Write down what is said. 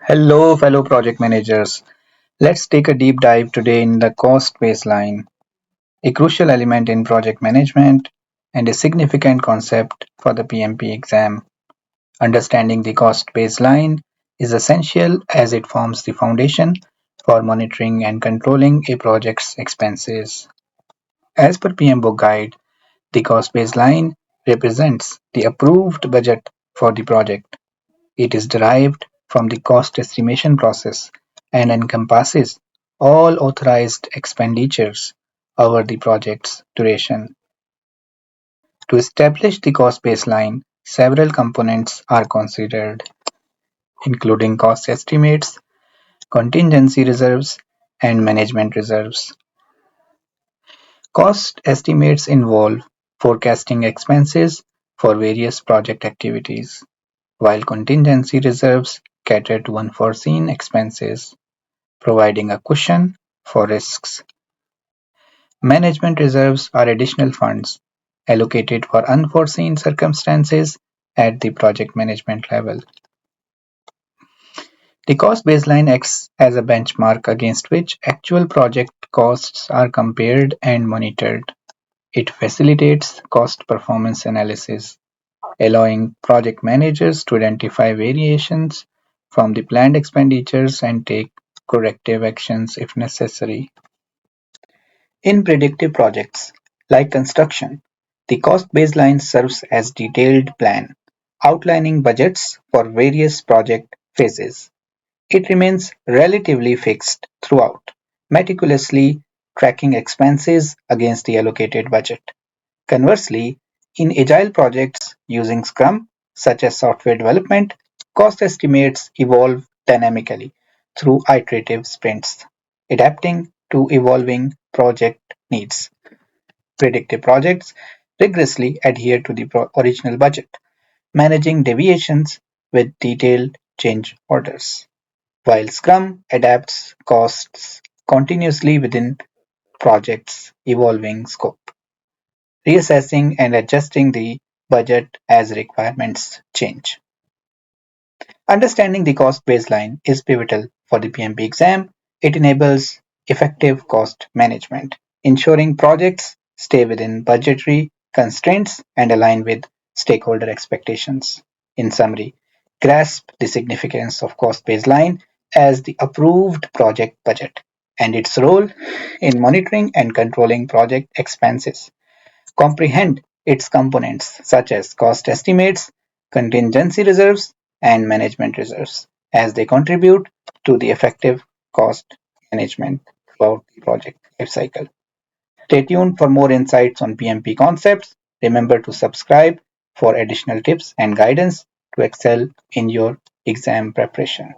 Hello, fellow project managers. Let's take a deep dive today in the cost baseline, a crucial element in project management and a significant concept for the PMP exam. Understanding the cost baseline is essential as it forms the foundation for monitoring and controlling a project's expenses. As per PM Book Guide, the cost baseline represents the approved budget for the project. It is derived from the cost estimation process and encompasses all authorized expenditures over the project's duration. To establish the cost baseline, several components are considered, including cost estimates, contingency reserves, and management reserves. Cost estimates involve forecasting expenses for various project activities, while contingency reserves cater to unforeseen expenses, providing a cushion for risks. Management reserves are additional funds allocated for unforeseen circumstances at the project management level. The cost baseline acts as a benchmark against which actual project costs are compared and monitored. It facilitates cost performance analysis, allowing project managers to identify variations from the planned expenditures and take corrective actions if necessary. In predictive projects like construction, the cost baseline serves as detailed plan, outlining budgets for various project phases. It remains relatively fixed throughout, meticulously tracking expenses against the allocated budget. Conversely, in agile projects using Scrum, such as software development, cost estimates evolve dynamically through iterative sprints, adapting to evolving project needs. Predictive projects rigorously adhere to the original budget, managing deviations with detailed change orders, while Scrum adapts costs continuously within project's evolving scope, reassessing and adjusting the budget as requirements change. Understanding the cost baseline is pivotal for the PMP exam. It enables effective cost management, ensuring projects stay within budgetary constraints and align with stakeholder expectations. In summary, grasp the significance of cost baseline as the approved project budget and its role in monitoring and controlling project expenses. Comprehend its components such as cost estimates, contingency reserves, and management reserves, as they contribute to the effective cost management throughout the project lifecycle. Stay tuned for more insights on PMP concepts. Remember to subscribe for additional tips and guidance to excel in your exam preparation.